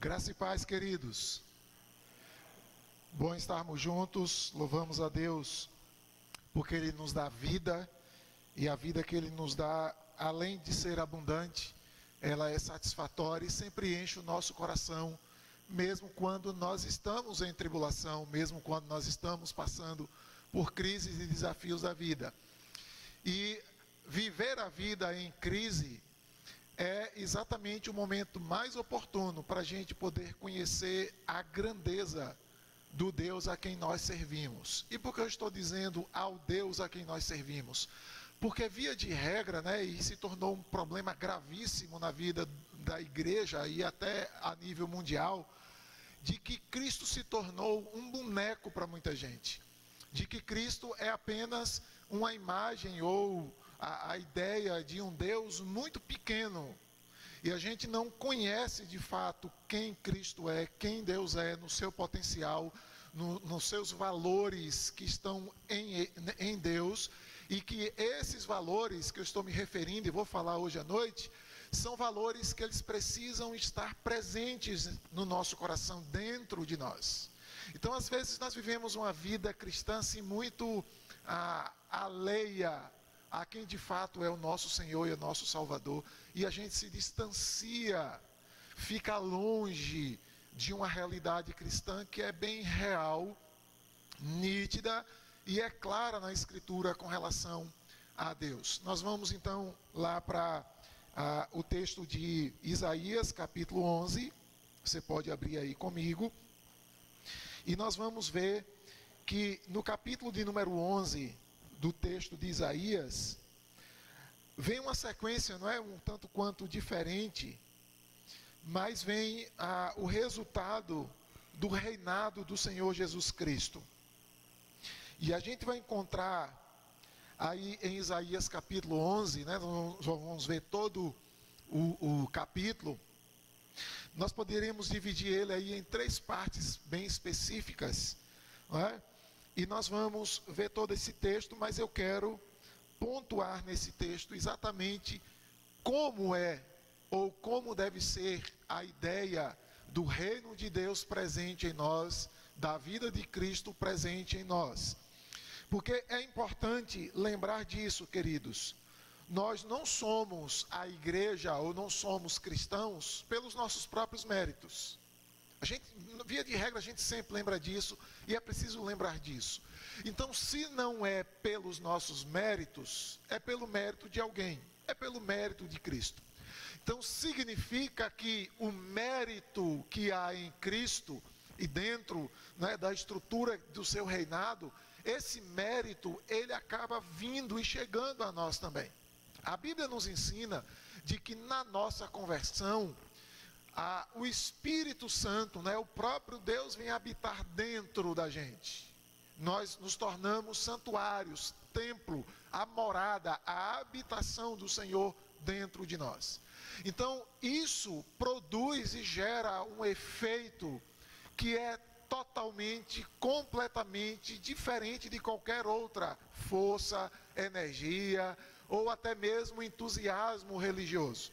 Graça e paz, queridos. Bom estarmos juntos, louvamos a Deus, porque Ele nos dá vida, e a vida que Ele nos dá, além de ser abundante, ela é satisfatória e sempre enche o nosso coração, mesmo quando nós estamos em tribulação, mesmo quando nós estamos passando por crises e desafios da vida. E viver a vida em crise é exatamente o momento mais oportuno para a gente poder conhecer a grandeza do Deus a quem nós servimos. E por que eu estou dizendo ao Deus a quem nós servimos? Porque via de regra, e se tornou um problema gravíssimo na vida da igreja e até a nível mundial, de que Cristo se tornou um boneco para muita gente. De que Cristo é apenas uma imagem ou a ideia de um Deus muito pequeno. E a gente não conhece de fato quem Cristo é, quem Deus é, no seu potencial, nos seus valores que estão em Deus. E que esses valores que eu estou me referindo e vou falar hoje à noite, são valores que eles precisam estar presentes no nosso coração, dentro de nós. Então, às vezes, nós vivemos uma vida cristã assim, muito alheia a quem de fato é o nosso Senhor e o nosso Salvador, e a gente se distancia, fica longe de uma realidade cristã que é bem real, nítida e é clara na Escritura com relação a Deus. Nós vamos então lá para o texto de Isaías, capítulo 11, você pode abrir aí comigo, e nós vamos ver que no capítulo de número 11, do texto de Isaías, vem uma sequência, não é um tanto quanto diferente, mas vem o resultado do reinado do Senhor Jesus Cristo. E a gente vai encontrar aí em Isaías capítulo 11, nós vamos ver todo o capítulo. Nós poderíamos dividir ele aí em 3 partes bem específicas, não é? E nós vamos ver todo esse texto, mas eu quero pontuar nesse texto exatamente como é, ou como deve ser a ideia do reino de Deus presente em nós, da vida de Cristo presente em nós. Porque é importante lembrar disso, queridos. Nós não somos a igreja, ou não somos cristãos, pelos nossos próprios méritos. A gente, via de regra, a gente sempre lembra disso, e é preciso lembrar disso. Então, se não é pelos nossos méritos, é pelo mérito de alguém, é pelo mérito de Cristo. Então, significa que o mérito que há em Cristo, e dentro da estrutura do seu reinado, esse mérito, ele acaba vindo e chegando a nós também. A Bíblia nos ensina de que na nossa conversão, o Espírito Santo, o próprio Deus vem habitar dentro da gente. Nós nos tornamos santuários, templo, a morada, a habitação do Senhor dentro de nós. Então, isso produz e gera um efeito que é totalmente, completamente diferente de qualquer outra força, energia ou até mesmo entusiasmo religioso.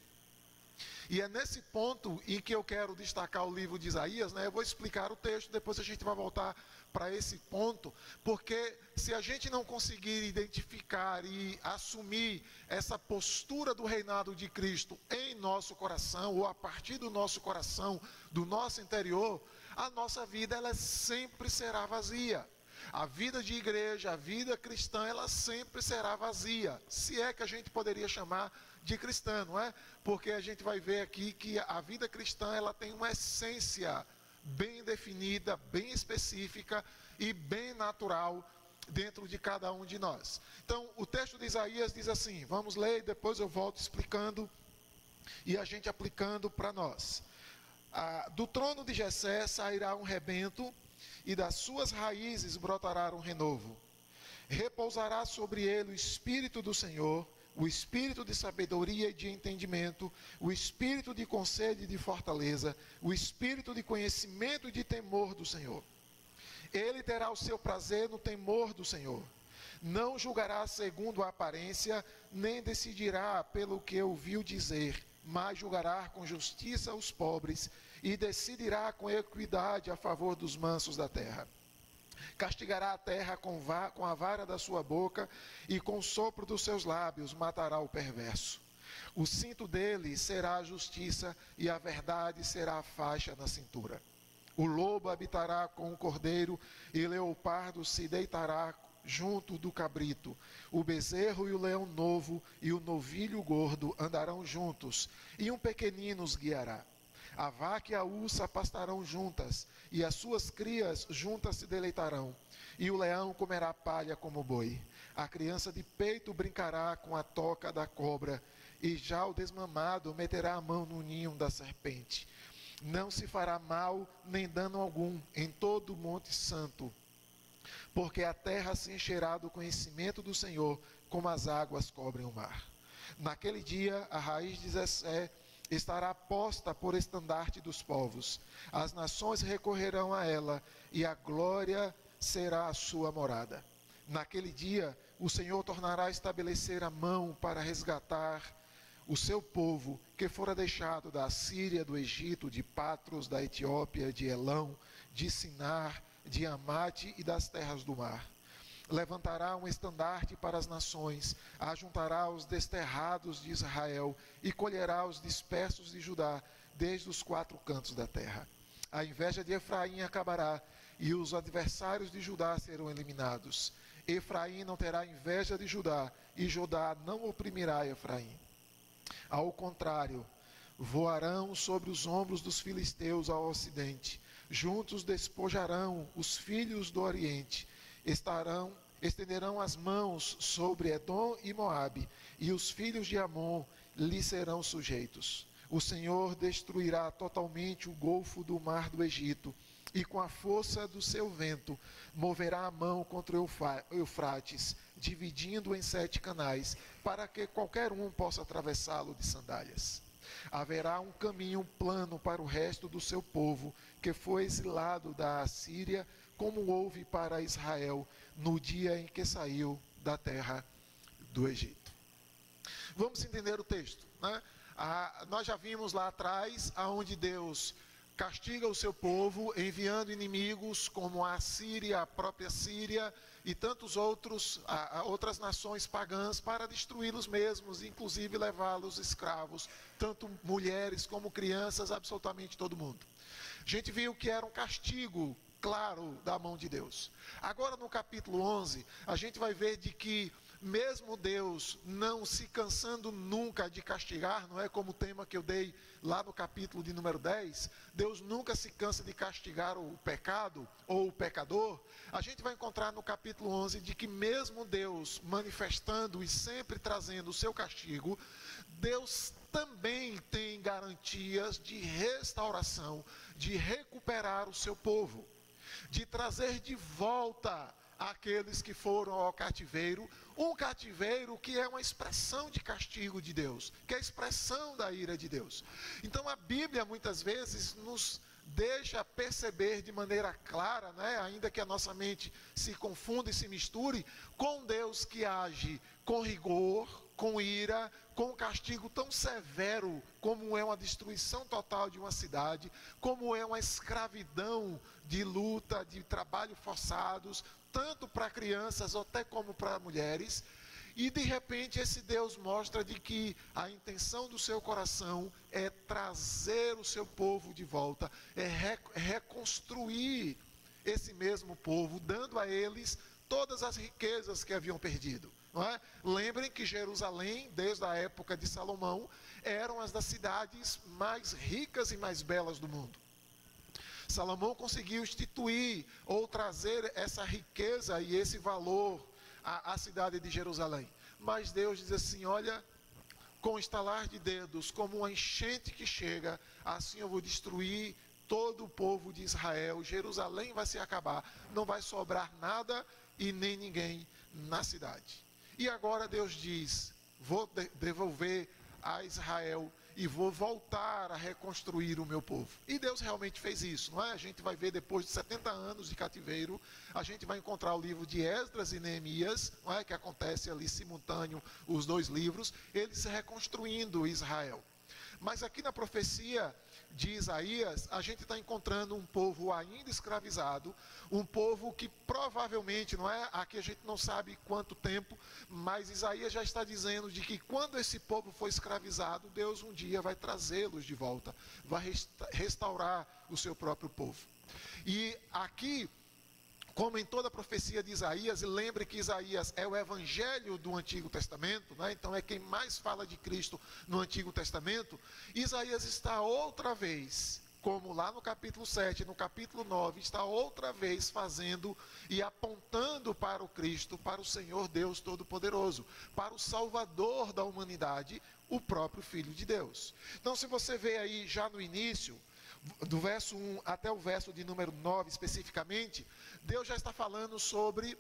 E é nesse ponto em que eu quero destacar o livro de Isaías, eu vou explicar o texto, depois a gente vai voltar para esse ponto, porque se a gente não conseguir identificar e assumir essa postura do reinado de Cristo em nosso coração, ou a partir do nosso coração, do nosso interior, a nossa vida ela sempre será vazia. A vida de igreja, a vida cristã, ela sempre será vazia, se é que a gente poderia chamar de cristã, não é? Porque a gente vai ver aqui que a vida cristã, ela tem uma essência bem definida, bem específica e bem natural dentro de cada um de nós. Então, o texto de Isaías diz assim, vamos ler e depois eu volto explicando e a gente aplicando para nós. Do trono de Jessé sairá um rebento, e das suas raízes brotará um renovo. Repousará sobre ele o Espírito do Senhor, o Espírito de sabedoria e de entendimento, o Espírito de conselho e de fortaleza, o Espírito de conhecimento e de temor do Senhor. Ele terá o seu prazer no temor do Senhor. Não julgará segundo a aparência, nem decidirá pelo que ouviu dizer, mas julgará com justiça os pobres e decidirá com equidade a favor dos mansos da terra. Castigará a terra com a vara da sua boca e com o sopro dos seus lábios matará o perverso. O cinto dele será a justiça e a verdade será a faixa na cintura. O lobo habitará com o cordeiro e o leopardo se deitará junto do cabrito. O bezerro e o leão novo e o novilho gordo andarão juntos, e um pequenino os guiará. A vaca e a ursa pastarão juntas, e as suas crias juntas se deleitarão. E o leão comerá palha como boi. A criança de peito brincará com a toca da cobra, e já o desmamado meterá a mão no ninho da serpente. Não se fará mal nem dano algum em todo o monte santo, porque a terra se encherá do conhecimento do Senhor, como as águas cobrem o mar. Naquele dia, a raiz de Jessé estará posta por estandarte dos povos. As nações recorrerão a ela, e a glória será a sua morada. Naquele dia, o Senhor tornará a estabelecer a mão para resgatar o seu povo, que fora deixado da Assíria, do Egito, de Patros, da Etiópia, de Elão, de Sinar, de Amate e das terras do mar. Levantará um estandarte para as nações, ajuntará os desterrados de Israel e colherá os dispersos de Judá, desde os 4 cantos da terra. A inveja de Efraim acabará, e os adversários de Judá serão eliminados. Efraim não terá inveja de Judá, e Judá não oprimirá Efraim. Ao contrário, voarão sobre os ombros dos filisteus ao ocidente. Juntos despojarão os filhos do oriente. Estenderão as mãos sobre Edom e Moabe, e os filhos de Amon lhe serão sujeitos. O Senhor destruirá totalmente o golfo do mar do Egito, e com a força do seu vento moverá a mão contra o Eufrates, dividindo em 7 canais, para que qualquer um possa atravessá-lo de sandálias. Haverá um caminho plano para o resto do seu povo, que foi exilado da Assíria, como houve para Israel no dia em que saiu da terra do Egito. Vamos entender o texto, né? Nós já vimos lá atrás, aonde Deus castiga o seu povo, enviando inimigos como a Síria, a própria Síria e tantos outras nações pagãs para destruí-los mesmos, inclusive levá-los escravos, tanto mulheres como crianças, absolutamente todo mundo. A gente viu que era um castigo claro da mão de Deus. Agora no capítulo 11, a gente vai ver de que mesmo Deus não se cansando nunca de castigar, não é como o tema que eu dei lá no capítulo de número 10, Deus nunca se cansa de castigar o pecado ou o pecador. A gente vai encontrar no capítulo 11 de que mesmo Deus manifestando e sempre trazendo o seu castigo, Deus também tem garantias de restauração, de recuperar o seu povo, de trazer de volta aqueles que foram ao cativeiro, um cativeiro que é uma expressão de castigo de Deus, que é a expressão da ira de Deus. Então a Bíblia muitas vezes nos deixa perceber de maneira clara, né, ainda que a nossa mente se confunda e se misture, com Deus que age com rigor, com ira, com um castigo tão severo como é uma destruição total de uma cidade, como é uma escravidão de luta, de trabalho forçados, tanto para crianças até como para mulheres. E de repente esse Deus mostra de que a intenção do seu coração é trazer o seu povo de volta, é reconstruir esse mesmo povo, dando a eles todas as riquezas que haviam perdido. Não é? Lembrem que Jerusalém, desde a época de Salomão, eram uma das cidades mais ricas e mais belas do mundo. Salomão conseguiu instituir ou trazer essa riqueza e esse valor à cidade de Jerusalém. Mas Deus diz assim: olha, com estalar de dedos, como uma enchente que chega, assim eu vou destruir todo o povo de Israel. Jerusalém vai se acabar, não vai sobrar nada e nem ninguém na cidade. E agora Deus diz: vou devolver a Israel e vou voltar a reconstruir o meu povo. E Deus realmente fez isso, não é? A gente vai ver depois de 70 anos de cativeiro, a gente vai encontrar o livro de Esdras e Neemias, não é? Que acontece ali simultâneo os 2 livros, eles reconstruindo Israel. Mas aqui na profecia de Isaías, a gente está encontrando um povo ainda escravizado, um povo que provavelmente, não é? Aqui a gente não sabe quanto tempo, mas Isaías já está dizendo de que quando esse povo for escravizado, Deus um dia vai trazê-los de volta, vai restaurar o seu próprio povo. E aqui, como em toda a profecia de Isaías, e lembre que Isaías é o evangelho do Antigo Testamento, né? Então é quem mais fala de Cristo no Antigo Testamento, Isaías está outra vez, como lá no capítulo 7, no capítulo 9, está outra vez fazendo e apontando para o Cristo, para o Senhor Deus Todo-Poderoso, para o Salvador da humanidade, o próprio Filho de Deus. Então se você vê aí já no início, do verso 1 até o verso de número 9 especificamente, Deus já está falando sobre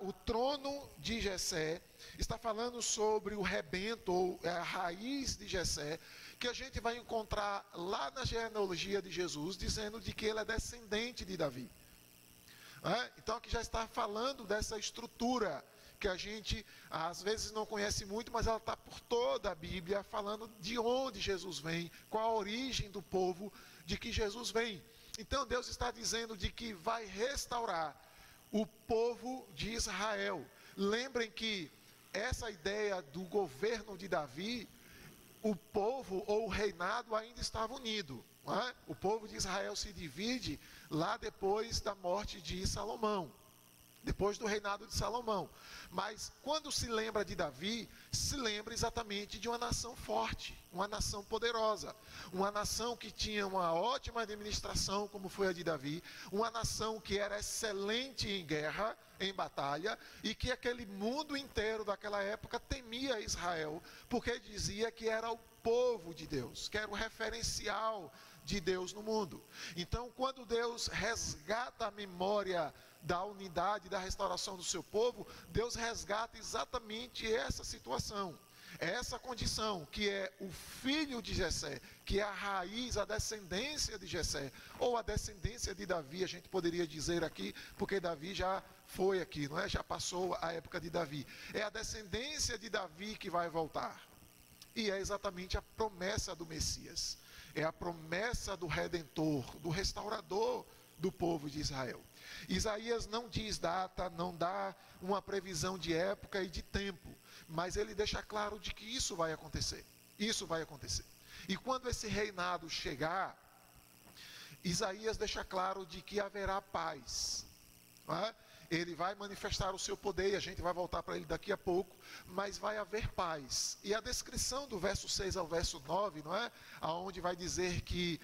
o trono de Jessé, está falando sobre o rebento, ou a raiz de Jessé, que a gente vai encontrar lá na genealogia de Jesus, dizendo de que ele é descendente de Davi. Então aqui já está falando dessa estrutura, que a gente às vezes não conhece muito, mas ela está por toda a Bíblia, falando de onde Jesus vem, qual a origem do povo de que Jesus vem. Então Deus está dizendo de que vai restaurar o povo de Israel. Lembrem que essa ideia do governo de Davi, o povo ou o reinado ainda estava unido. Não é? O povo de Israel se divide lá depois da morte de Salomão, depois do reinado de Salomão. Mas quando se lembra de Davi, se lembra exatamente de uma nação forte, uma nação poderosa, uma nação que tinha uma ótima administração, como foi a de Davi, uma nação que era excelente em guerra, em batalha, e que aquele mundo inteiro daquela época temia Israel, porque dizia que era o povo de Deus, que era o referencial de Deus no mundo. Então, quando Deus resgata a memória da unidade, da restauração do seu povo, Deus resgata exatamente essa situação, essa condição, que é o filho de Jessé, que é a raiz, a descendência de Jessé, ou a descendência de Davi, a gente poderia dizer aqui, porque Davi já foi aqui, não é? Já passou a época de Davi. É a descendência de Davi que vai voltar. E é exatamente a promessa do Messias, é a promessa do Redentor, do restaurador do povo de Israel. Isaías não diz data, não dá uma previsão de época e de tempo, mas ele deixa claro de que isso vai acontecer. Isso vai acontecer. E quando esse reinado chegar, Isaías deixa claro de que haverá paz. Não é? Ele vai manifestar o seu poder, e a gente vai voltar para ele daqui a pouco, mas vai haver paz. E a descrição do verso 6 ao verso 9, não é? Onde vai dizer que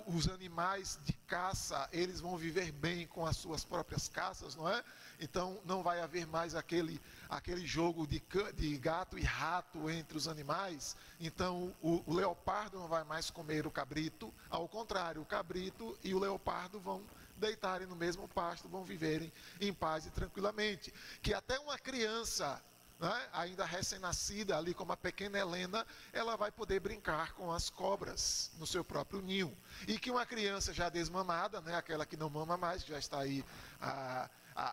os animais de caça, eles vão viver bem com as suas próprias caças, não é? Então não vai haver mais aquele jogo de gato e rato entre os animais. Então o leopardo não vai mais comer o cabrito, ao contrário, o cabrito e o leopardo vão deitarem no mesmo pasto, vão viverem em paz e tranquilamente. Que até uma criança, né, ainda recém-nascida, ali como a pequena Helena, ela vai poder brincar com as cobras no seu próprio ninho. E que uma criança já desmamada, né, aquela que não mama mais, que já está aí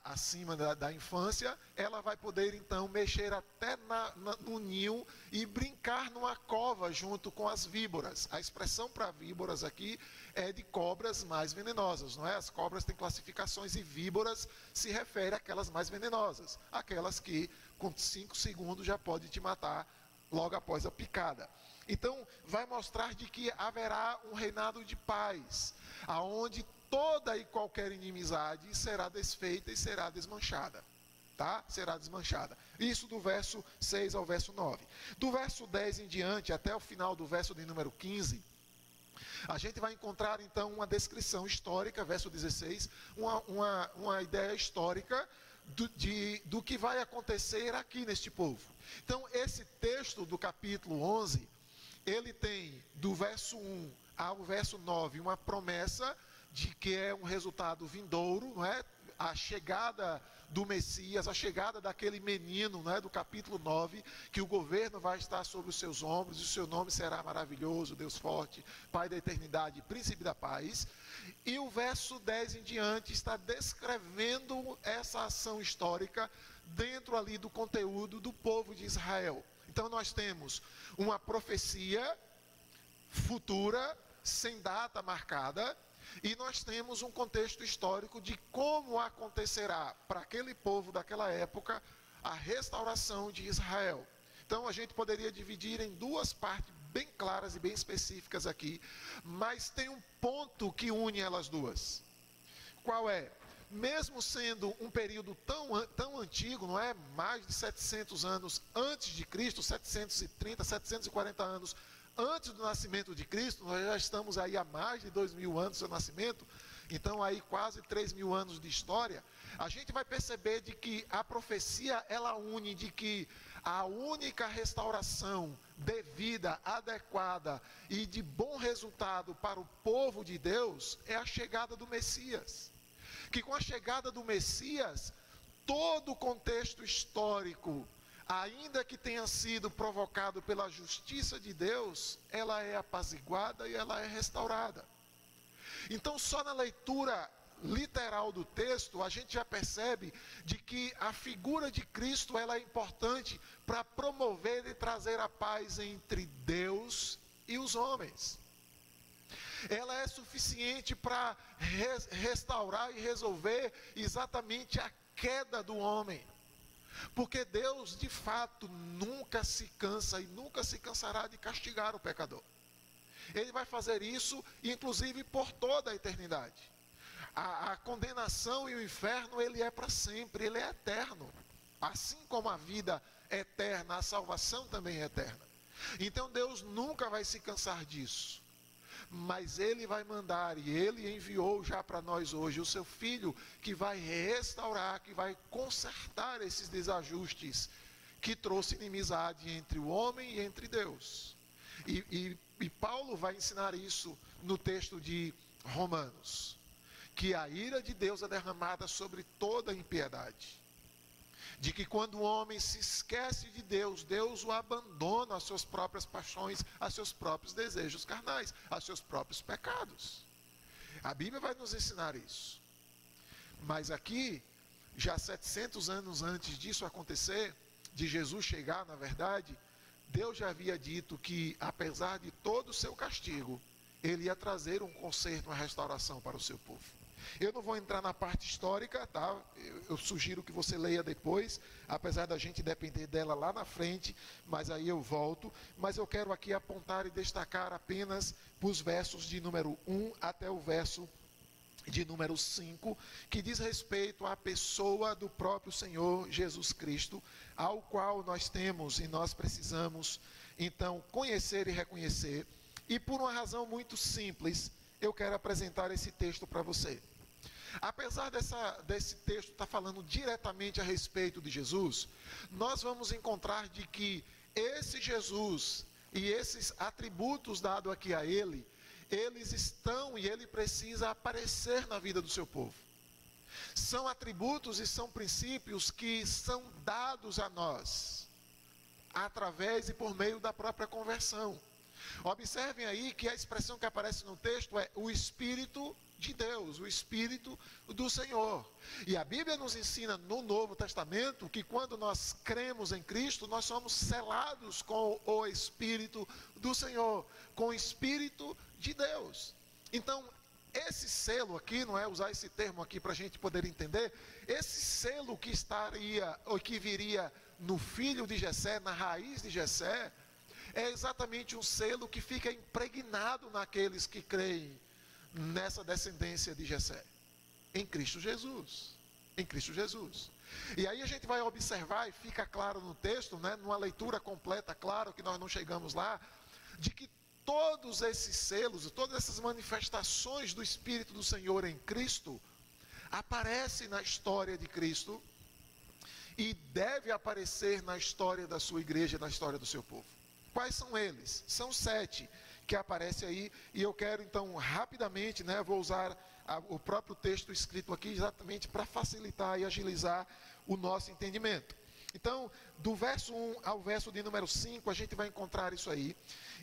acima da infância, ela vai poder então mexer até no ninho e brincar numa cova junto com as víboras. A expressão para víboras aqui é de cobras mais venenosas, não é? As cobras têm classificações e víboras se refere àquelas mais venenosas, aquelas que com 5 segundos já pode te matar logo após a picada. Então vai mostrar de que haverá um reinado de paz, aonde toda e qualquer inimizade será desfeita e será desmanchada. Tá? Será desmanchada. Isso do verso 6 ao verso 9. Do verso 10 em diante, até o final do verso de número 15, a gente vai encontrar então uma descrição histórica, verso 16, uma ideia histórica do que vai acontecer aqui neste povo. Então esse texto do capítulo 11, ele tem do verso 1 ao verso 9 uma promessa de que é um resultado vindouro, não é? A chegada do Messias, a chegada daquele menino, não é? Do capítulo 9, que o governo vai estar sobre os seus ombros, e o seu nome será maravilhoso, Deus forte, Pai da eternidade, Príncipe da paz. E o verso 10 em diante está descrevendo essa ação histórica dentro ali do conteúdo do povo de Israel. Então nós temos uma profecia futura, sem data marcada, e nós temos um contexto histórico de como acontecerá para aquele povo daquela época a restauração de Israel. Então a gente poderia dividir em duas partes bem claras e bem específicas aqui, mas tem um ponto que une elas duas. Qual é? Mesmo sendo um período tão antigo, não é? Mais de 700 anos antes de Cristo, 730, 740 anos antes do nascimento de Cristo, nós já estamos aí há mais de 2.000 anos do seu nascimento, então aí quase 3.000 anos de história, a gente vai perceber de que a profecia, ela une de que a única restauração devida, adequada e de bom resultado para o povo de Deus é a chegada do Messias. Que com a chegada do Messias, todo o contexto histórico, ainda que tenha sido provocado pela justiça de Deus, ela é apaziguada e ela é restaurada. Então, só na leitura literal do texto, a gente já percebe de que a figura de Cristo, ela é importante para promover e trazer a paz entre Deus e os homens. Ela é suficiente para restaurar e resolver exatamente a queda do homem. Porque Deus, de fato, nunca se cansa e nunca se cansará de castigar o pecador. Ele vai fazer isso, inclusive, por toda a eternidade. A condenação e o inferno, ele é para sempre, ele é eterno. Assim como a vida é eterna, a salvação também é eterna. Então Deus nunca vai se cansar disso. Mas Ele vai mandar, e Ele enviou já para nós hoje, o seu Filho, que vai restaurar, que vai consertar esses desajustes, que trouxe inimizade entre o homem e entre Deus. E Paulo vai ensinar isso no texto de Romanos, que a ira de Deus é derramada sobre toda a impiedade. De que quando o homem se esquece de Deus, Deus o abandona às suas próprias paixões, aos seus próprios desejos carnais, aos seus próprios pecados. A Bíblia vai nos ensinar isso. Mas aqui, já 700 anos antes disso acontecer, de Jesus chegar, na verdade, Deus já havia dito que, apesar de todo o seu castigo, Ele ia trazer um conserto, uma restauração para o seu povo. Eu não vou entrar na parte histórica, tá? Eu sugiro que você leia depois, apesar da gente depender dela lá na frente, mas aí eu volto. Mas eu quero aqui apontar e destacar apenas os versos de número 1 até o verso de número 5, que diz respeito à pessoa do próprio Senhor Jesus Cristo, ao qual nós temos e nós precisamos, então, conhecer e reconhecer. E por uma razão muito simples, eu quero apresentar esse texto para você. Apesar desse texto estar falando diretamente a respeito de Jesus, nós vamos encontrar de que esse Jesus e esses atributos dados aqui a Ele, eles estão e Ele precisa aparecer na vida do seu povo. São atributos e são princípios que são dados a nós, através e por meio da própria conversão. Observem aí que a expressão que aparece no texto é o Espírito de Deus, o Espírito do Senhor. E a Bíblia nos ensina no Novo Testamento que quando nós cremos em Cristo, nós somos selados com o Espírito do Senhor, com o Espírito de Deus. Então, esse selo aqui, não é usar esse termo aqui para a gente poder entender, esse selo que estaria, ou que viria no filho de Jessé, na raiz de Jessé, é exatamente um selo que fica impregnado naqueles que creem nessa descendência de Jessé, em Cristo Jesus, em Cristo Jesus. E aí a gente vai observar, e fica claro no texto, né, numa leitura completa, claro que nós não chegamos lá, de que todos esses selos, todas essas manifestações do Espírito do Senhor em Cristo, aparecem na história de Cristo, e deve aparecer na história da sua igreja, na história do seu povo. Quais são eles? São 7 que aparecem aí, e eu quero então rapidamente, né, vou usar o próprio texto escrito aqui exatamente para facilitar e agilizar o nosso entendimento. Então, do verso 1 ao verso de número 5, a gente vai encontrar isso aí,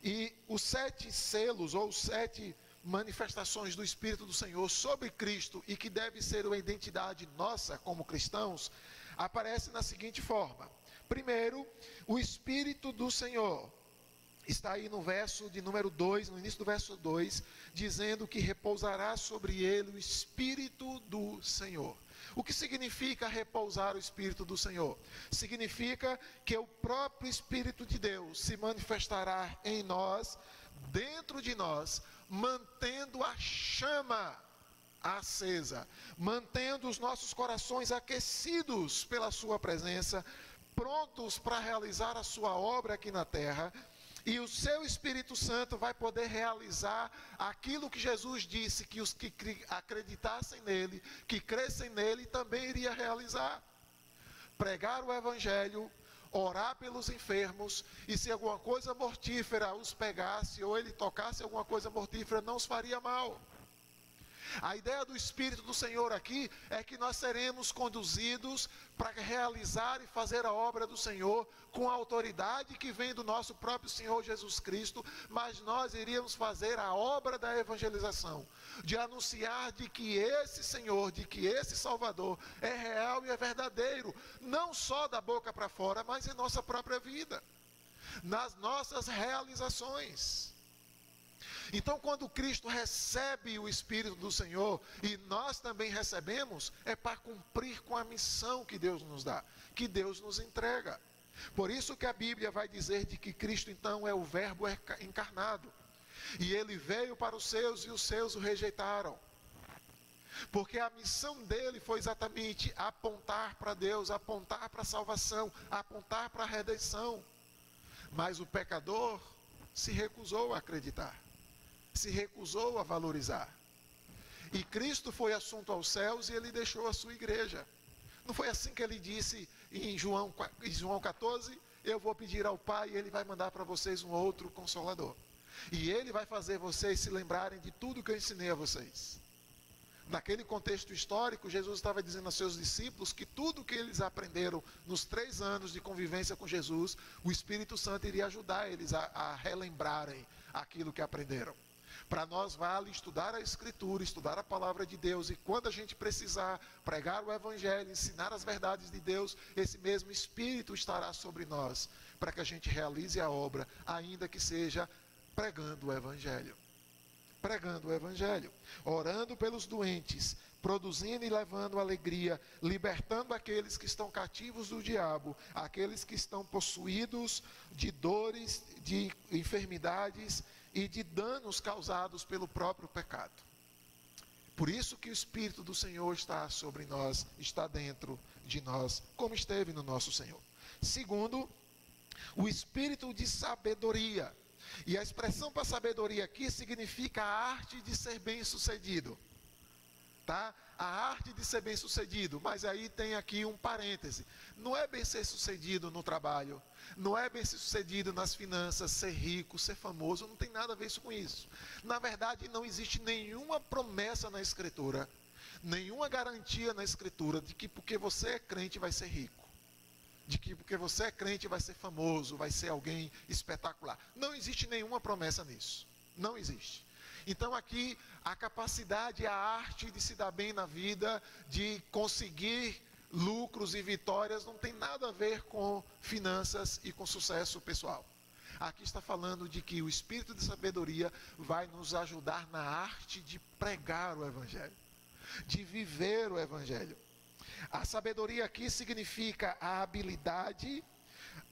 e os 7 selos, ou 7 manifestações do Espírito do Senhor sobre Cristo, e que deve ser uma identidade nossa como cristãos, aparece na seguinte forma. Primeiro, o Espírito do Senhor. Está aí no verso de número 2, no início do verso 2, dizendo que repousará sobre ele o Espírito do Senhor. O que significa repousar o Espírito do Senhor? Significa que o próprio Espírito de Deus se manifestará em nós, dentro de nós, mantendo a chama acesa, mantendo os nossos corações aquecidos pela sua presença, prontos para realizar a sua obra aqui na terra. E o seu Espírito Santo vai poder realizar aquilo que Jesus disse, que os que acreditassem nele, que crescem nele, também iria realizar. Pregar o Evangelho, orar pelos enfermos, e se alguma coisa mortífera os pegasse, ou ele tocasse alguma coisa mortífera, não os faria mal. A ideia do Espírito do Senhor aqui é que nós seremos conduzidos para realizar e fazer a obra do Senhor com a autoridade que vem do nosso próprio Senhor Jesus Cristo, mas nós iríamos fazer a obra da evangelização, de anunciar de que esse Senhor, de que esse Salvador é real e é verdadeiro, não só da boca para fora, mas em nossa própria vida, nas nossas realizações. Então, quando Cristo recebe o Espírito do Senhor, e nós também recebemos, é para cumprir com a missão que Deus nos dá, que Deus nos entrega. Por isso que a Bíblia vai dizer de que Cristo então é o Verbo encarnado. E ele veio para os seus e os seus o rejeitaram. Porque a missão dele foi exatamente apontar para Deus, apontar para a salvação, apontar para a redenção. Mas o pecador se recusou a acreditar, se recusou a valorizar. E Cristo foi assunto aos céus e ele deixou a sua igreja. Não foi assim que ele disse em João 14, eu vou pedir ao Pai e ele vai mandar para vocês um outro Consolador. E ele vai fazer vocês se lembrarem de tudo que eu ensinei a vocês. Naquele contexto histórico, Jesus estava dizendo aos seus discípulos que tudo que eles aprenderam nos 3 anos de convivência com Jesus, o Espírito Santo iria ajudar eles a relembrarem aquilo que aprenderam. Para nós vale estudar a Escritura, estudar a Palavra de Deus, e quando a gente precisar pregar o Evangelho, ensinar as verdades de Deus, esse mesmo Espírito estará sobre nós, para que a gente realize a obra, ainda que seja pregando o Evangelho. Pregando o Evangelho, orando pelos doentes, produzindo e levando alegria, libertando aqueles que estão cativos do diabo, aqueles que estão possuídos de dores, de enfermidades e de danos causados pelo próprio pecado. Por isso que o Espírito do Senhor está sobre nós, está dentro de nós, como esteve no nosso Senhor. Segundo, o Espírito de sabedoria. E a expressão para sabedoria aqui significa a arte de ser bem-sucedido. Tá? A arte de ser bem-sucedido, mas aí tem aqui um parêntese. Não é bem-sucedido no trabalho, não é bem-sucedido nas finanças, ser rico, ser famoso, não tem nada a ver isso com isso. Na verdade, não existe nenhuma promessa na Escritura, nenhuma garantia na Escritura de que porque você é crente vai ser rico, de que porque você é crente vai ser famoso, vai ser alguém espetacular. Não existe nenhuma promessa nisso, não existe. Então aqui a capacidade, a arte de se dar bem na vida, de conseguir lucros e vitórias, não tem nada a ver com finanças e com sucesso pessoal. Aqui está falando de que o Espírito de sabedoria vai nos ajudar na arte de pregar o Evangelho, de viver o Evangelho. A sabedoria aqui significa a habilidade,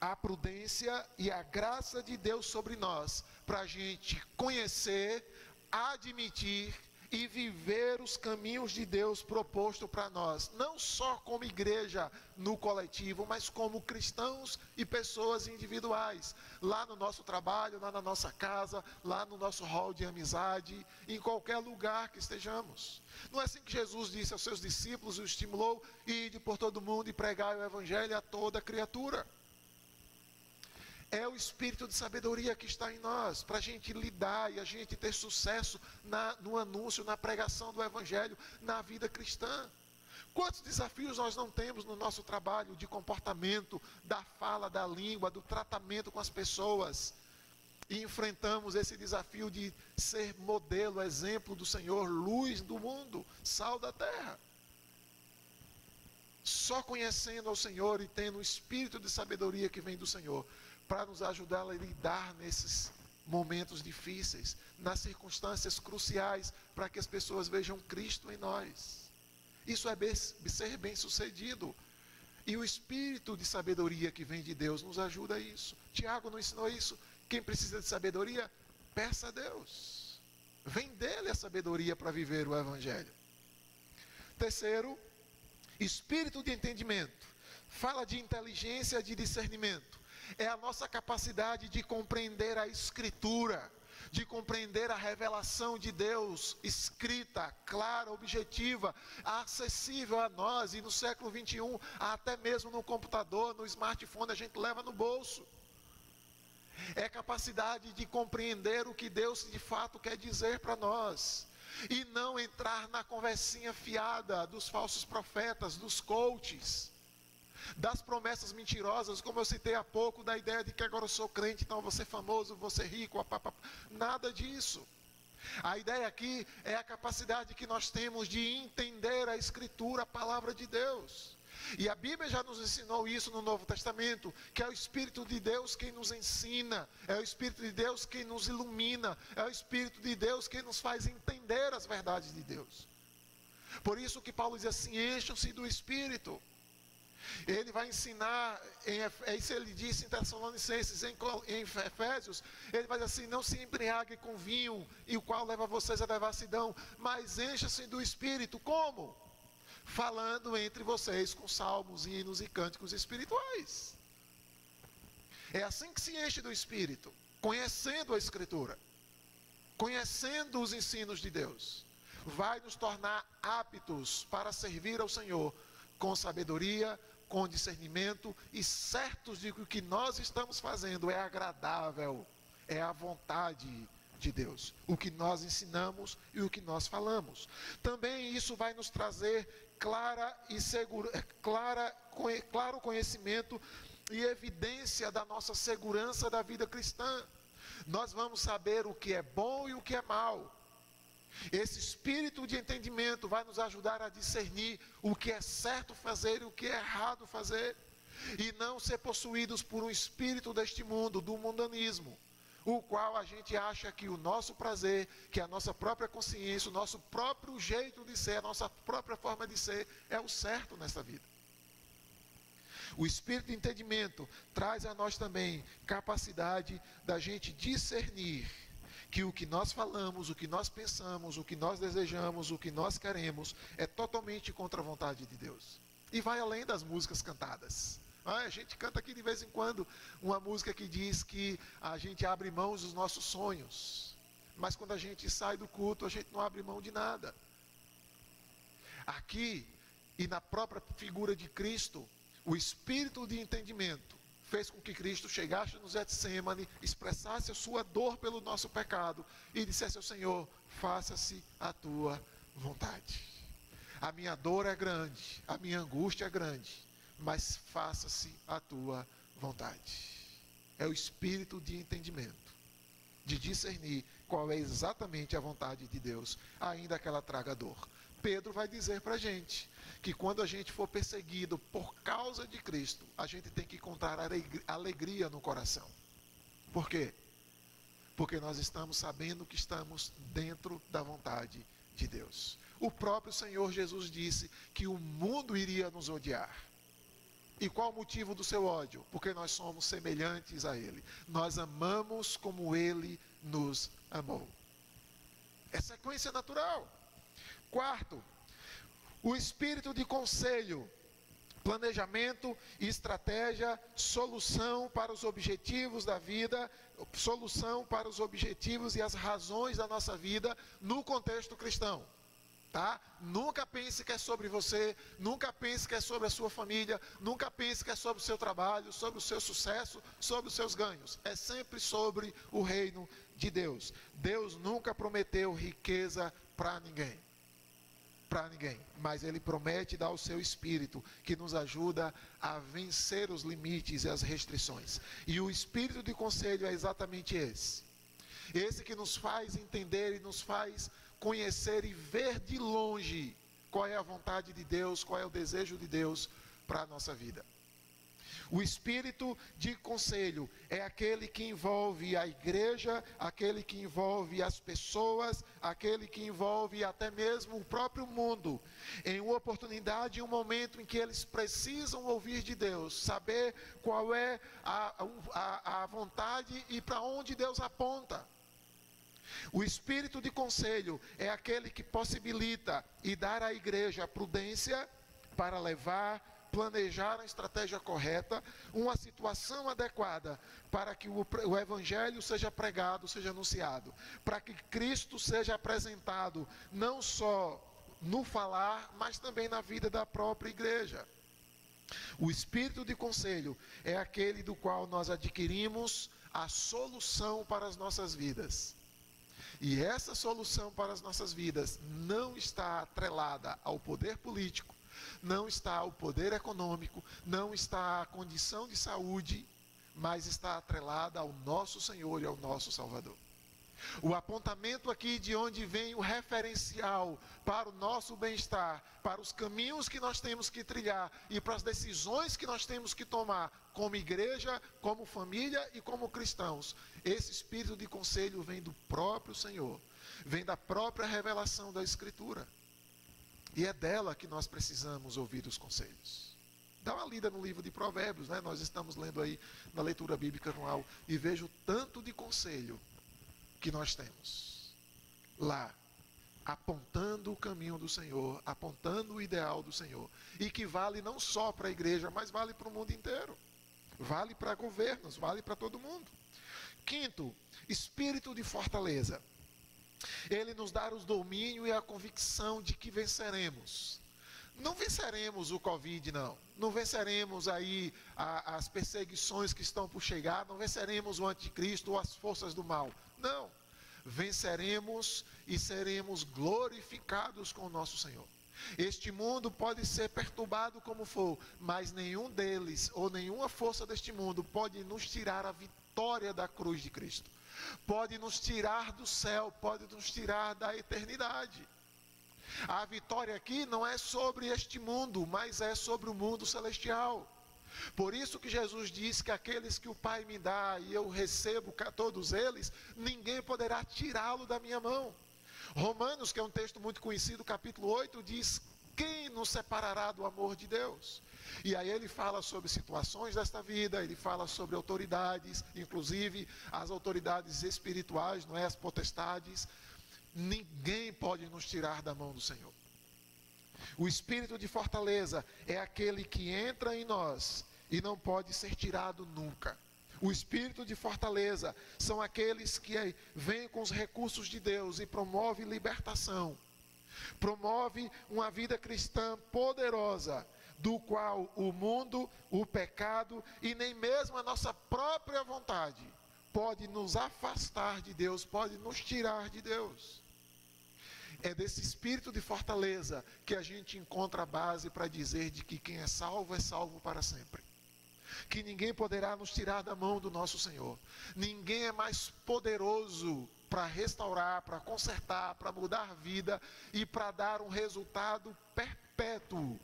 a prudência e a graça de Deus sobre nós, para a gente conhecer, admitir e viver os caminhos de Deus proposto para nós, não só como igreja no coletivo, mas como cristãos e pessoas individuais, lá no nosso trabalho, lá na nossa casa, lá no nosso hall de amizade, em qualquer lugar que estejamos. Não é assim que Jesus disse aos seus discípulos e os estimulou: ide por todo mundo e pregai o Evangelho a toda criatura. É o Espírito de sabedoria que está em nós, para a gente lidar e a gente ter sucesso no anúncio, na pregação do Evangelho, na vida cristã. Quantos desafios nós não temos no nosso trabalho de comportamento, da fala, da língua, do tratamento com as pessoas. E enfrentamos esse desafio de ser modelo, exemplo do Senhor, luz do mundo, sal da terra. só conhecendo ao Senhor e tendo o espírito de sabedoria que vem do Senhor, para nos ajudar a lidar nesses momentos difíceis, nas circunstâncias cruciais, para que as pessoas vejam Cristo em nós. Isso é ser bem-sucedido. E o espírito de sabedoria que vem de Deus nos ajuda a isso. Tiago não ensinou isso. Quem precisa de sabedoria, peça a Deus. Vem dele a sabedoria para viver o Evangelho. Terceiro, espírito de entendimento. Fala de inteligência, de discernimento. É a nossa capacidade de compreender a Escritura, de compreender a revelação de Deus, escrita, clara, objetiva, acessível a nós. E no século 21, até mesmo no computador, no smartphone, a gente leva no bolso. É a capacidade de compreender o que Deus de fato quer dizer para nós. E não entrar na conversinha fiada dos falsos profetas, dos coaches, das promessas mentirosas, como eu citei há pouco, da ideia de que agora eu sou crente, então eu vou ser famoso, vou ser rico, nada disso. A ideia aqui é a capacidade que nós temos de entender a Escritura, a palavra de Deus. E a Bíblia já nos ensinou isso no Novo Testamento, que é o Espírito de Deus quem nos ensina, é o Espírito de Deus quem nos ilumina, é o Espírito de Deus quem nos faz entender as verdades de Deus. Por isso que Paulo diz assim, encham-se do Espírito. Ele vai ensinar, isso ele disse em Tessalonicenses, em Efésios, ele vai dizer assim, não se embriague com vinho, e o qual leva vocês à devassidão, mas encha-se do Espírito. Como? Falando entre vocês com salmos, hinos e cânticos espirituais. É assim que se enche do Espírito, conhecendo a Escritura, conhecendo os ensinos de Deus. Vai nos tornar aptos para servir ao Senhor, com sabedoria, com discernimento e certos de que o que nós estamos fazendo é agradável, é a vontade de Deus. O que nós ensinamos e o que nós falamos. Também isso vai nos trazer claro conhecimento e evidência da nossa segurança da vida cristã. Nós vamos saber o que é bom e o que é mal. Esse espírito de entendimento vai nos ajudar a discernir o que é certo fazer e o que é errado fazer. E não ser possuídos por um espírito deste mundo, do mundanismo, o qual a gente acha que o nosso prazer, que a nossa própria consciência, o nosso próprio jeito de ser, a nossa própria forma de ser, é o certo nessa vida. O espírito de entendimento traz a nós também capacidade da gente discernir que o que nós falamos, o que nós pensamos, o que nós desejamos, o que nós queremos, é totalmente contra a vontade de Deus. E vai além das músicas cantadas. A gente canta aqui de vez em quando uma música que diz que a gente abre mão dos nossos sonhos. Mas quando a gente sai do culto, a gente não abre mão de nada. Aqui, e na própria figura de Cristo, o espírito de entendimento fez com que Cristo chegasse no Getsêmani, expressasse a sua dor pelo nosso pecado e dissesse ao Senhor, faça-se a tua vontade. A minha dor é grande, a minha angústia é grande, mas faça-se a tua vontade. É o espírito de entendimento, de discernir qual é exatamente a vontade de Deus, ainda que ela traga dor. Pedro vai dizer para a gente que quando a gente for perseguido por causa de Cristo, a gente tem que encontrar alegria no coração. Por quê? Porque nós estamos sabendo que estamos dentro da vontade de Deus. O próprio Senhor Jesus disse que o mundo iria nos odiar. E qual o motivo do seu ódio? Porque nós somos semelhantes a Ele. Nós amamos como Ele nos amou. É sequência natural. Quarto, o espírito de conselho, planejamento e estratégia, solução para os objetivos da vida, solução para os objetivos e as razões da nossa vida no contexto cristão. Tá? Nunca pense que é sobre você, nunca pense que é sobre a sua família, nunca pense que é sobre o seu trabalho, sobre o seu sucesso, sobre os seus ganhos. É sempre sobre o reino de Deus. Deus nunca prometeu riqueza para ninguém. Mas Ele promete dar o seu Espírito, que nos ajuda a vencer os limites e as restrições. E o Espírito de conselho é exatamente esse. Esse que nos faz entender e nos faz conhecer e ver de longe qual é a vontade de Deus, qual é o desejo de Deus para a nossa vida. O espírito de conselho é aquele que envolve a igreja, aquele que envolve as pessoas, aquele que envolve até mesmo o próprio mundo, em uma oportunidade, em um momento em que eles precisam ouvir de Deus, saber qual é a vontade e para onde Deus aponta. O espírito de conselho é aquele que possibilita e dar à igreja a prudência para planejar a estratégia correta, uma situação adequada para que o evangelho seja pregado, seja anunciado, para que Cristo seja apresentado não só no falar, mas também na vida da própria igreja. O espírito de conselho é aquele do qual nós adquirimos a solução para as nossas vidas. E essa solução para as nossas vidas não está atrelada ao poder político, não está ao poder econômico, não está à condição de saúde, mas está atrelada ao nosso Senhor e ao nosso Salvador. O apontamento aqui de onde vem o referencial para o nosso bem-estar, para os caminhos que nós temos que trilhar e para as decisões que nós temos que tomar como igreja, como família e como cristãos. Esse espírito de conselho vem do próprio Senhor, vem da própria revelação da Escritura. E é dela que nós precisamos ouvir os conselhos. Dá uma lida no livro de Provérbios, né? Nós estamos lendo aí na leitura bíblica anual e vejo o tanto de conselho que nós temos lá, apontando o caminho do Senhor, apontando o ideal do Senhor, e que vale não só para a igreja, mas vale para o mundo inteiro, vale para governos, vale para todo mundo. Quinto, espírito de fortaleza. Ele nos dá o domínio e a convicção de que venceremos. Não venceremos o Covid, não venceremos aí as perseguições que estão por chegar, não venceremos o anticristo ou as forças do mal, não, venceremos e seremos glorificados com o nosso Senhor. Este mundo pode ser perturbado como for, mas nenhum deles ou nenhuma força deste mundo pode nos tirar a vitória da cruz de Cristo, pode nos tirar do céu, pode nos tirar da eternidade. A vitória aqui não é sobre este mundo, mas é sobre o mundo celestial. Por isso que Jesus diz que aqueles que o Pai me dá e eu recebo todos eles, ninguém poderá tirá-lo da minha mão. Romanos, que é um texto muito conhecido, capítulo 8, diz: quem nos separará do amor de Deus? E aí ele fala sobre situações desta vida, ele fala sobre autoridades, inclusive as autoridades espirituais, não é? As potestades. Ninguém pode nos tirar da mão do Senhor. O espírito de fortaleza é aquele que entra em nós e não pode ser tirado nunca. O espírito de fortaleza são aqueles que vêm com os recursos de Deus e promove libertação. Promove uma vida cristã poderosa, do qual o mundo, o pecado e nem mesmo a nossa própria vontade pode nos afastar de Deus, pode nos tirar de Deus. É desse espírito de fortaleza que a gente encontra a base para dizer de que quem é salvo para sempre. Que ninguém poderá nos tirar da mão do nosso Senhor. Ninguém é mais poderoso para restaurar, para consertar, para mudar a vida e para dar um resultado perpétuo.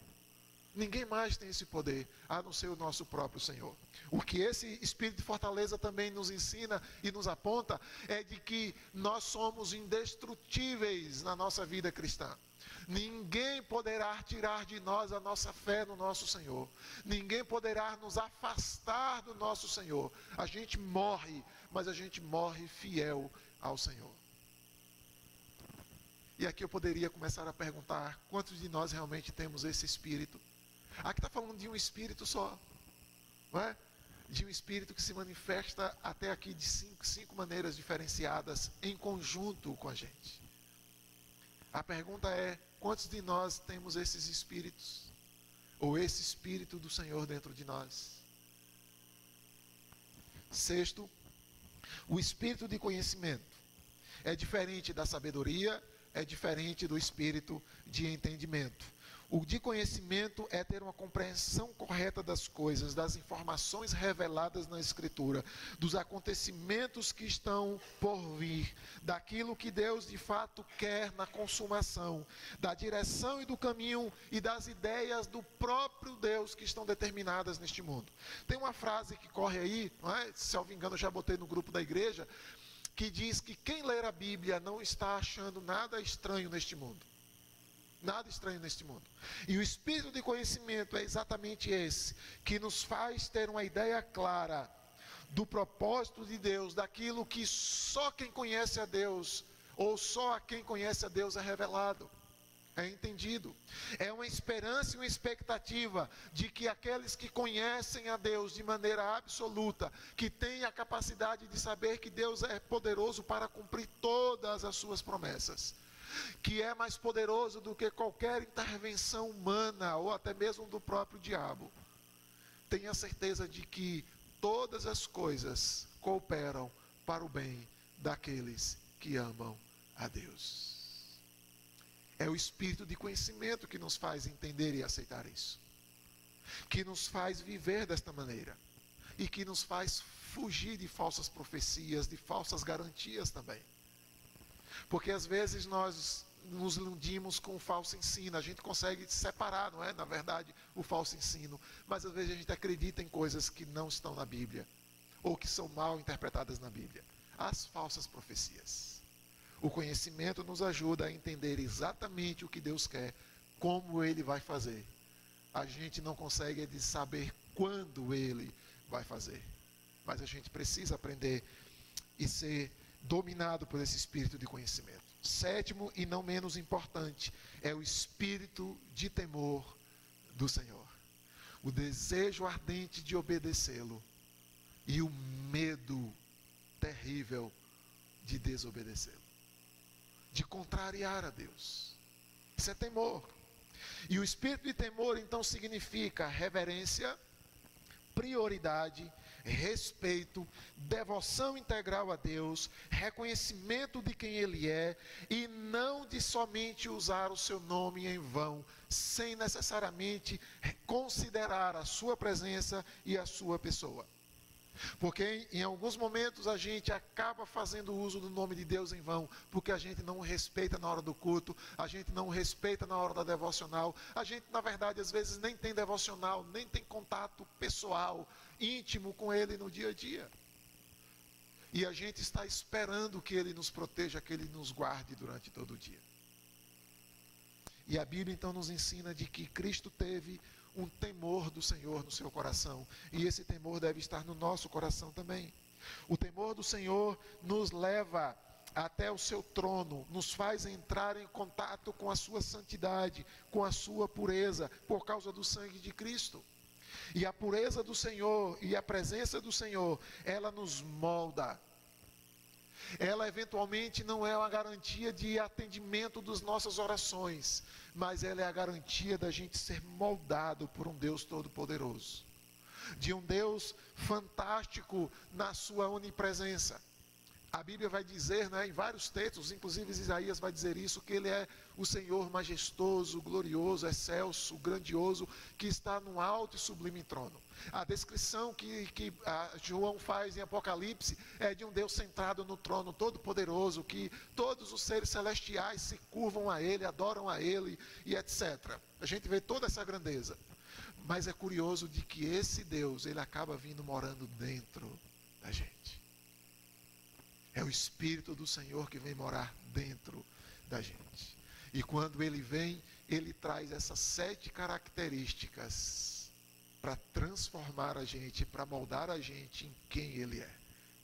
Ninguém mais tem esse poder, a não ser o nosso próprio Senhor. O que esse espírito de fortaleza também nos ensina e nos aponta é de que nós somos indestrutíveis na nossa vida cristã. Ninguém poderá tirar de nós a nossa fé no nosso Senhor. Ninguém poderá nos afastar do nosso Senhor. A gente morre, mas a gente morre fiel ao Senhor. E aqui eu poderia começar a perguntar: quantos de nós realmente temos esse espírito? Aqui está falando de um espírito só, não é? De um espírito que se manifesta até aqui de cinco maneiras diferenciadas em conjunto com a gente. A pergunta é: quantos de nós temos esses espíritos? Ou esse espírito do Senhor dentro de nós? Sexto, o espírito de conhecimento é diferente da sabedoria, é diferente do espírito de entendimento. O de conhecimento é ter uma compreensão correta das coisas, das informações reveladas na Escritura, dos acontecimentos que estão por vir, daquilo que Deus de fato quer na consumação, da direção e do caminho e das ideias do próprio Deus que estão determinadas neste mundo. Tem uma frase que corre aí, não é? Se eu não me engano eu já botei no grupo da igreja, que diz que quem ler a Bíblia não está achando nada estranho neste mundo. Nada estranho neste mundo. E o espírito de conhecimento é exatamente esse, que nos faz ter uma ideia clara do propósito de Deus, daquilo que só quem conhece a Deus, ou só a quem conhece a Deus é revelado, é entendido. É uma esperança e uma expectativa de que aqueles que conhecem a Deus de maneira absoluta, que têm a capacidade de saber que Deus é poderoso para cumprir todas as suas promessas, que é mais poderoso do que qualquer intervenção humana ou até mesmo do próprio diabo, tenha certeza de que todas as coisas cooperam para o bem daqueles que amam a Deus. É o espírito de conhecimento que nos faz entender e aceitar isso, que nos faz viver desta maneira e que nos faz fugir de falsas profecias, de falsas garantias também. Porque às vezes nós nos iludimos com o falso ensino, a gente consegue separar, não é? Na verdade, o falso ensino, mas às vezes a gente acredita em coisas que não estão na Bíblia, ou que são mal interpretadas na Bíblia. As falsas profecias. O conhecimento nos ajuda a entender exatamente o que Deus quer, como Ele vai fazer. A gente não consegue saber quando Ele vai fazer, mas a gente precisa aprender e ser dominado por esse espírito de conhecimento. Sétimo e não menos importante, é o espírito de temor do Senhor. O desejo ardente de obedecê-lo e o medo terrível de desobedecê-lo, de contrariar a Deus. Isso é temor. E o espírito de temor então significa reverência, prioridade, respeito, devoção integral a Deus, reconhecimento de quem Ele é e não de somente usar o seu nome em vão, sem necessariamente considerar a sua presença e a sua pessoa. Porque em alguns momentos a gente acaba fazendo uso do nome de Deus em vão, porque a gente não o respeita na hora do culto, a gente não o respeita na hora da devocional, a gente na verdade às vezes nem tem devocional, nem tem contato pessoal, íntimo com Ele no dia a dia. E a gente está esperando que Ele nos proteja, que Ele nos guarde durante todo o dia. E a Bíblia então nos ensina de que Cristo teve um temor do Senhor no seu coração. E esse temor deve estar no nosso coração também. O temor do Senhor nos leva até o seu trono, nos faz entrar em contato com a sua santidade, com a sua pureza, por causa do sangue de Cristo. E a pureza do Senhor e a presença do Senhor, ela nos molda. Ela eventualmente não é uma garantia de atendimento das nossas orações, mas ela é a garantia da gente ser moldado por um Deus todo-poderoso, de um Deus fantástico na sua onipresença. A Bíblia vai dizer, né, em vários textos, inclusive Isaías vai dizer isso, que Ele é o Senhor majestoso, glorioso, excelso, grandioso, que está no alto e sublime trono. A descrição que João faz em Apocalipse é de um Deus sentado no trono todo-poderoso, que todos os seres celestiais se curvam a Ele, adoram a Ele e etc. A gente vê toda essa grandeza. Mas é curioso de que esse Deus, Ele acaba vindo morando dentro da gente. É o Espírito do Senhor que vem morar dentro da gente. E quando Ele vem, Ele traz essas 7 características para transformar a gente, para moldar a gente em quem Ele é.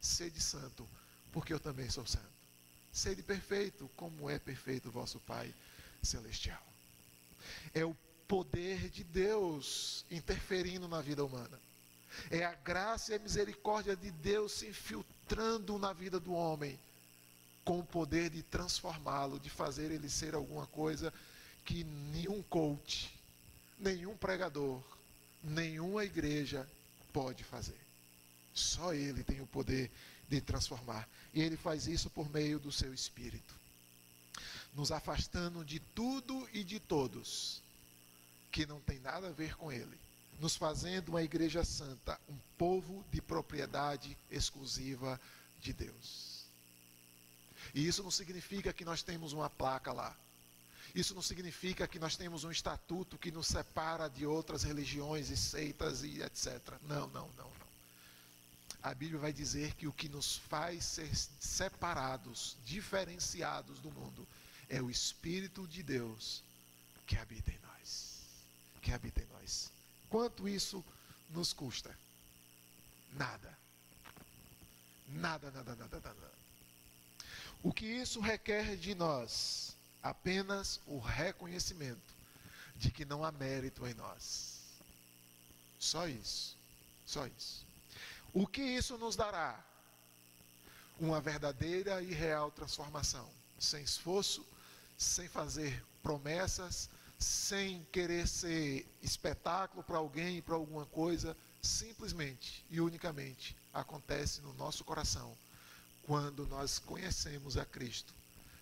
Sede santo, porque eu também sou santo. Sede perfeito, como é perfeito o vosso Pai Celestial. É o poder de Deus interferindo na vida humana. É a graça e a misericórdia de Deus se infiltrando na vida do homem, com o poder de transformá-lo, de fazer ele ser alguma coisa que nenhum coach, nenhum pregador, nenhuma igreja pode fazer. Só Ele tem o poder de transformar. E Ele faz isso por meio do seu Espírito, nos afastando de tudo e de todos que não tem nada a ver com Ele, nos fazendo uma igreja santa, um povo de propriedade exclusiva de Deus. E isso não significa que nós temos uma placa lá. Isso não significa que nós temos um estatuto que nos separa de outras religiões e seitas e etc. Não. A Bíblia vai dizer que o que nos faz ser separados, diferenciados do mundo, é o Espírito de Deus que habita em nós. Que habita em nós. Quanto isso nos custa? Nada. Nada. O que isso requer de nós? Apenas o reconhecimento de que não há mérito em nós. Só isso. O que isso nos dará? Uma verdadeira e real transformação. Sem esforço, sem fazer promessas, sem querer ser espetáculo para alguém, para alguma coisa. Simplesmente e unicamente acontece no nosso coração quando nós conhecemos a Cristo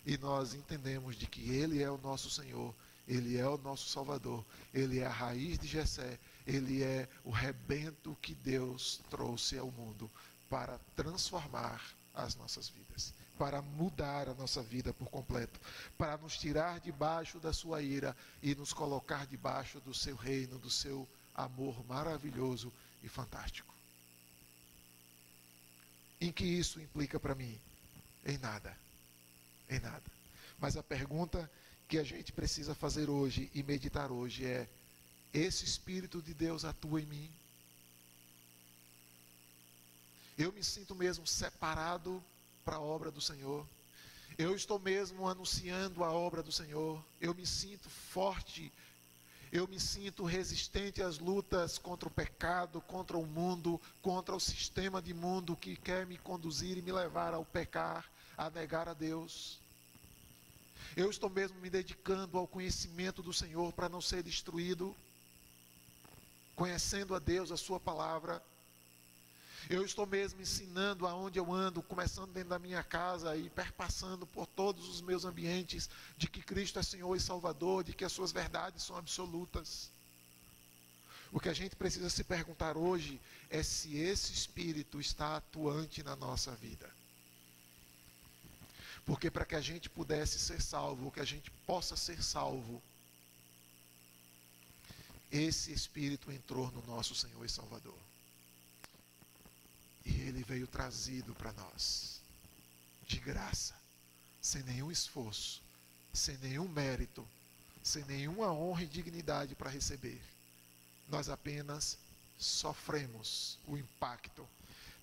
e nós entendemos de que Ele é o nosso Senhor, Ele é o nosso Salvador, Ele é a raiz de Jessé, Ele é o rebento que Deus trouxe ao mundo para transformar as nossas vidas, para mudar a nossa vida por completo, para nos tirar debaixo da sua ira e nos colocar debaixo do seu reino, do seu amor maravilhoso e fantástico. Em que isso implica para mim? Em nada. Mas a pergunta que a gente precisa fazer hoje e meditar hoje é: esse Espírito de Deus atua em mim? Eu me sinto mesmo separado para a obra do Senhor? Eu estou mesmo anunciando a obra do Senhor? Eu me sinto forte? Eu me sinto resistente às lutas contra o pecado, contra o mundo, contra o sistema de mundo que quer me conduzir e me levar ao pecar, a negar a Deus? Eu estou mesmo me dedicando ao conhecimento do Senhor para não ser destruído, conhecendo a Deus, a sua palavra? Eu estou mesmo ensinando aonde eu ando, começando dentro da minha casa e perpassando por todos os meus ambientes, de que Cristo é Senhor e Salvador, de que as suas verdades são absolutas? O que a gente precisa se perguntar hoje é se esse Espírito está atuante na nossa vida. Porque para que a gente pudesse ser salvo, que a gente possa ser salvo, esse Espírito entrou no nosso Senhor e Salvador. E Ele veio trazido para nós, de graça, sem nenhum esforço, sem nenhum mérito, sem nenhuma honra e dignidade para receber. Nós apenas sofremos o impacto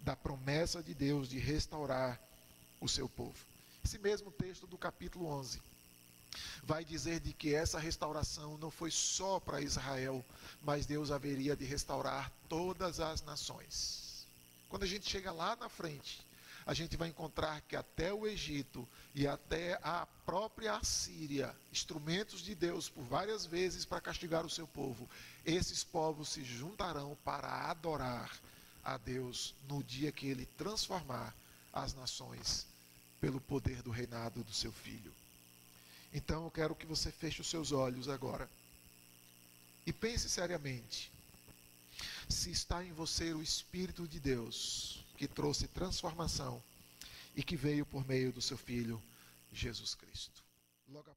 da promessa de Deus de restaurar o seu povo. Esse mesmo texto do capítulo 11 vai dizer de que essa restauração não foi só para Israel, mas Deus haveria de restaurar todas as nações. Quando a gente chega lá na frente, a gente vai encontrar que até o Egito e até a própria Assíria, instrumentos de Deus por várias vezes para castigar o seu povo, esses povos se juntarão para adorar a Deus no dia que Ele transformar as nações pelo poder do reinado do seu Filho. Então eu quero que você feche os seus olhos agora e pense seriamente se está em você o Espírito de Deus que trouxe transformação e que veio por meio do seu Filho Jesus Cristo. Logo